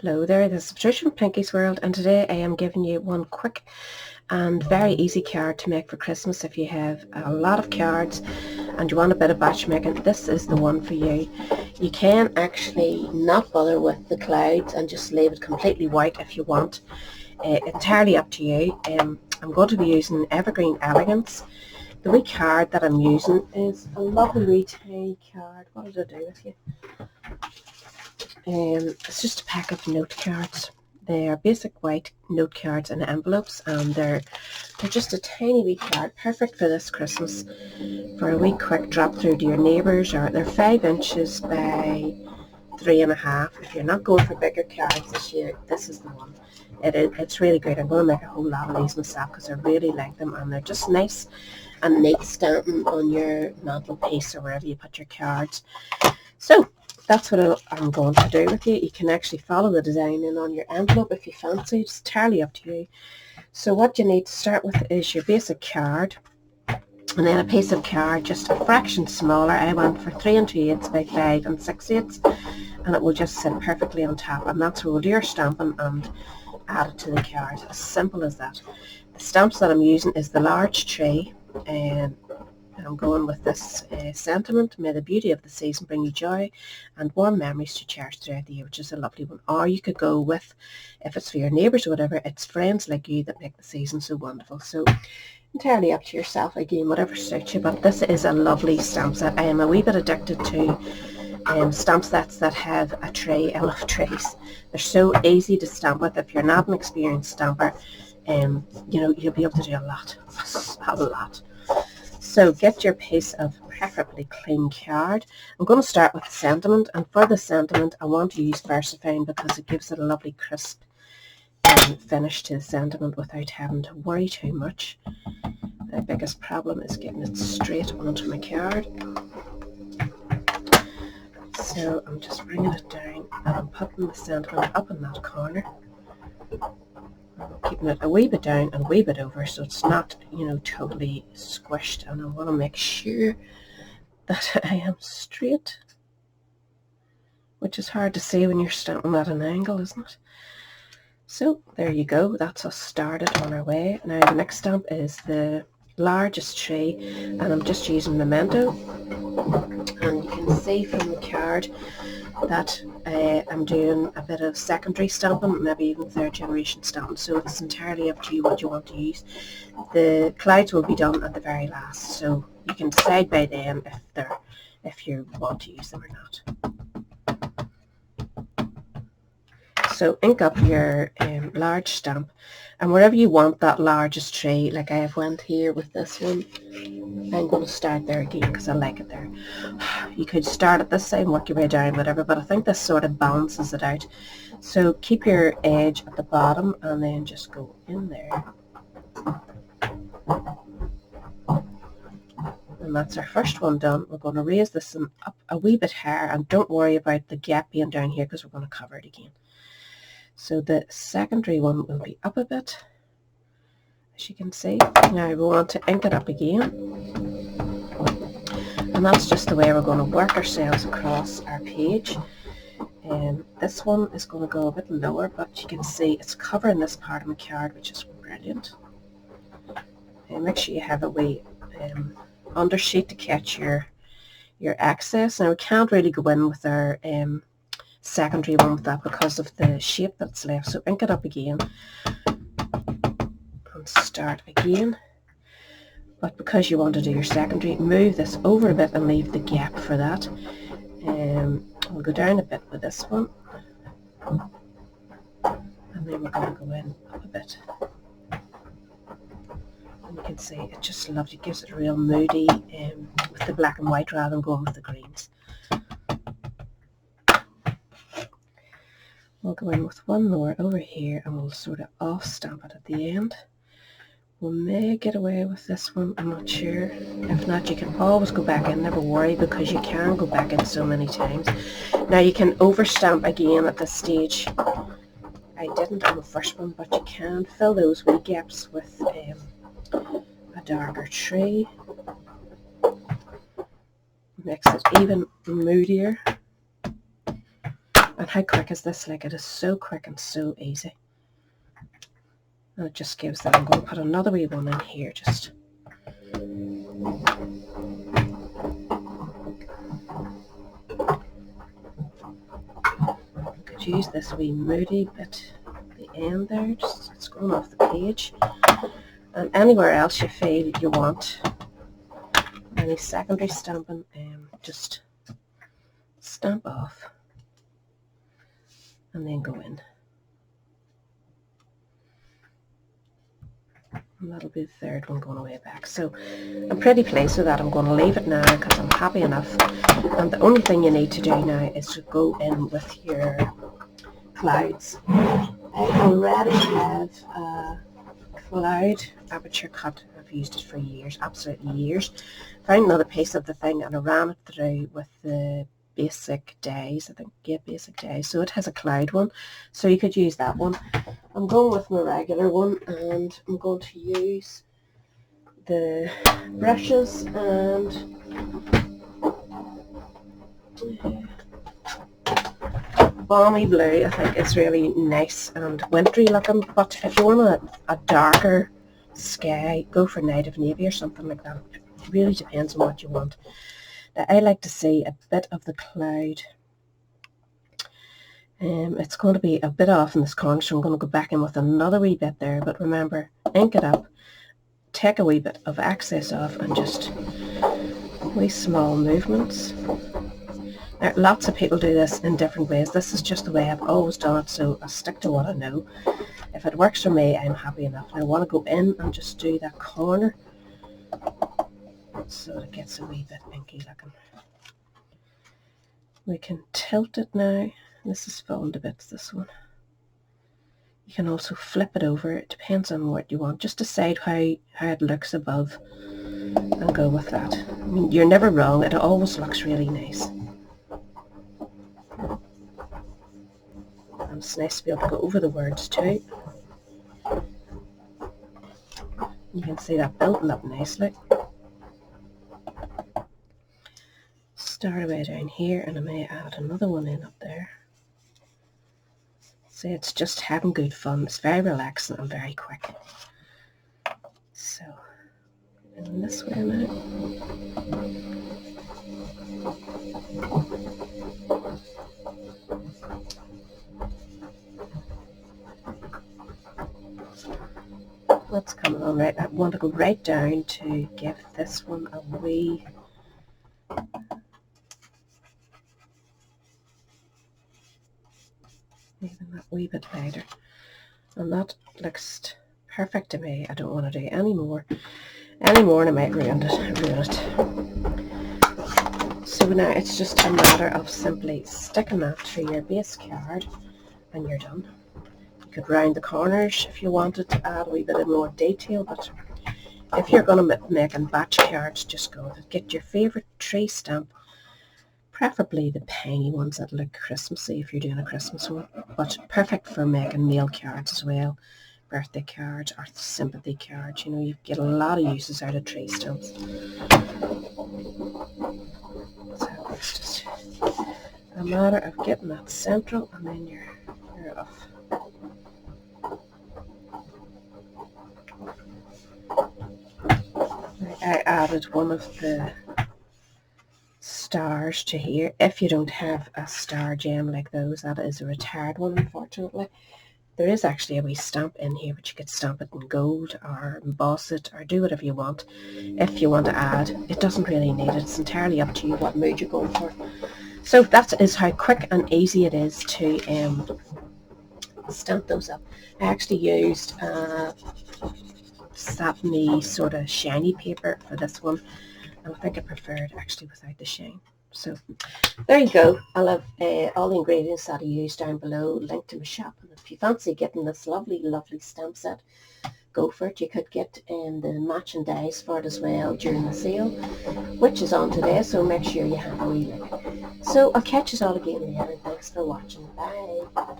Hello there, this is Patricia from Pinky's World, and today I am giving you one quick and very easy card to make for Christmas. If you have a lot of cards and you want a bit of batch making, this is the one for you. You can actually not bother with the clouds and just leave it completely white if you want. Entirely up to you. I'm going to be using Evergreen Elegance. The wee card that I'm using is a lovely wee tiny card. What did I do with you? It's just a pack of note cards. They are basic white note cards in envelopes, and they're just a tiny wee card, perfect for this Christmas, for a wee quick drop through to your neighbours. Or they're 5 inches by 3.5. If you're not going for bigger cards this year, this is the one. It's really great. I'm going to make a whole lot of these myself because I really like them, and they're just nice and neat standing on your mantelpiece or wherever you put your cards. So that's what I'm going to do with you. You can actually follow the design in on your envelope if you fancy. It's entirely up to you. So what you need to start with is your basic card, and then a piece of card just a fraction smaller. I went for 3 2/8 by 5 6/8, and it will just sit perfectly on top, and that's where we'll do your stamping and add it to the card. As simple as that. The stamps that I'm using is the large tree, and I'm going with this sentiment: may the beauty of the season bring you joy and warm memories to cherish throughout the year, which is a lovely one. Or you could go with, if it's for your neighbours or whatever, it's friends like you that make the season so wonderful. So entirely up to yourself, again, whatever suits you. But this is a lovely stamp set. I am a wee bit addicted to stamp sets that have a tray. I love trays. They're so easy to stamp with. If you're not an experienced stamper, you'll be able to do a lot. So get your piece of preferably clean card. I'm going to start with the sentiment, and for the sentiment I want to use VersaFine because it gives it a lovely crisp finish to the sentiment without having to worry too much. My biggest problem is getting it straight onto my card. So I'm just bringing it down and I'm putting the sentiment up in that corner. I'm keeping it a wee bit down and a wee bit over so it's not, totally squished, and I want to make sure that I am straight, which is hard to see when you're stamping at an angle, isn't it? So there you go, that's us started on our way. Now the next stamp is the largest tree, and I'm just using Memento, and you can see from the card that I'm doing a bit of secondary stamping, maybe even third generation stamping, so it's entirely up to you what you want to use. The clouds will be done at the very last, so you can decide by then if you want to use them or not. So ink up your large stamp, and wherever you want that largest tree, like I have went here with this one, I'm going to start there again because I like it there. You could start at this side and work your way down, whatever, but I think this sort of balances it out. So keep your edge at the bottom and then just go in there. And that's our first one done. We're going to raise this one up a wee bit higher, and don't worry about the gap being down here because we're going to cover it again. So the secondary one will be up a bit, as you can see. Now we want to ink it up again, and that's just the way we're going to work ourselves across our page. And this one is going to go a bit lower, but you can see it's covering this part of my card, which is brilliant. And make sure you have a wee undersheet to catch your excess. Now we can't really go in with our secondary one with that because of the shape that's left, so ink it up again and start again. But because you want to do your secondary, move this over a bit and leave the gap for that. We'll go down a bit with this one, and then we're going to go in up a bit. And you can see it just lovely, it gives it a real moody with the black and white rather than going with the greens. We'll go in with one more over here and we'll sort of off stamp it at the end. We may get away with this one, I'm not sure. If not, you can always go back in, never worry, because you can go back in so many times. Now you can over stamp again at this stage. I didn't on the first one, but you can fill those wee gaps with a darker tree. Makes it even moodier. And how quick is this? Like, it is so quick and so easy. And it just gives that. I'm going to put another wee one in here just. Could use this wee moody bit at the end there, just it's going off the page. And anywhere else you feel you want any secondary stamping, just stamp off and then go in. And that'll be the third one going away back. So I'm pretty pleased with that. I'm going to leave it now because I'm happy enough. And the only thing you need to do now is to go in with your clouds. I already have a cloud aperture cut. I've used it for years, absolutely years. Found another piece of the thing and I ran it through with the basic days, I think, yeah, basic days. So it has a cloud one, so you could use that one. I'm going with my regular one, and I'm going to use the brushes and balmy blue. I think it's really nice and wintry looking, but if you want a darker sky, go for native navy or something like that. It really depends on what you want. Now, I like to see a bit of the cloud. It's going to be a bit off in this corner, so I'm going to go back in with another wee bit there. But remember, ink it up, take a wee bit of excess off, and just wee small movements. Now, lots of people do this in different ways. This is just the way I've always done it, so I stick to what I know. If it works for me, I'm happy enough. And I want to go in and just do that corner so it gets a wee bit inky looking. We can tilt it now. This is falling to bits, this one. You can also flip it over. It depends on what you want. Just decide how it looks above and go with that. I mean, you're never wrong. It always looks really nice. And it's nice to be able to go over the words too. You can see that building up nicely. Start away down here, and I may add another one in up there. See, it's just having good fun. It's very relaxing and very quick. So, in this way now. That's coming on right. I want to go right down to give this one a wee even that wee bit lighter, and that looks perfect to me. I don't want to do any more and I might ruin it. So now it's just a matter of simply sticking that to your base card and you're done. You could round the corners if you wanted to add a wee bit of more detail, but if you're going to make batch cards, just go with it. Get your favourite tree stamp, preferably the tiny ones that look Christmassy if you're doing a Christmas one, but perfect for making mail cards as well, birthday cards or sympathy cards. You know, you get a lot of uses out of tree stamps. So it's just a matter of getting that central, and then you're off. I added one of the stars to here. If you don't have a star gem like those, that is a retired one, unfortunately. There is actually a wee stamp in here, but you could stamp it in gold or emboss it or do whatever you want. If you want to add, it doesn't really need it. It's entirely up to you what mood you're going for. So that is how quick and easy it is to stamp those up. I actually used satiny sort of shiny paper for this one, and I think I preferred actually without the shine. So there you go. I'll have all the ingredients that I used down below, linked to my shop. And if you fancy getting this lovely stamp set, go for it. You could get the matching dies for it as well during the sale, which is on today, so make sure you have a wee look. So I'll catch us all again later. Thanks for watching. Bye.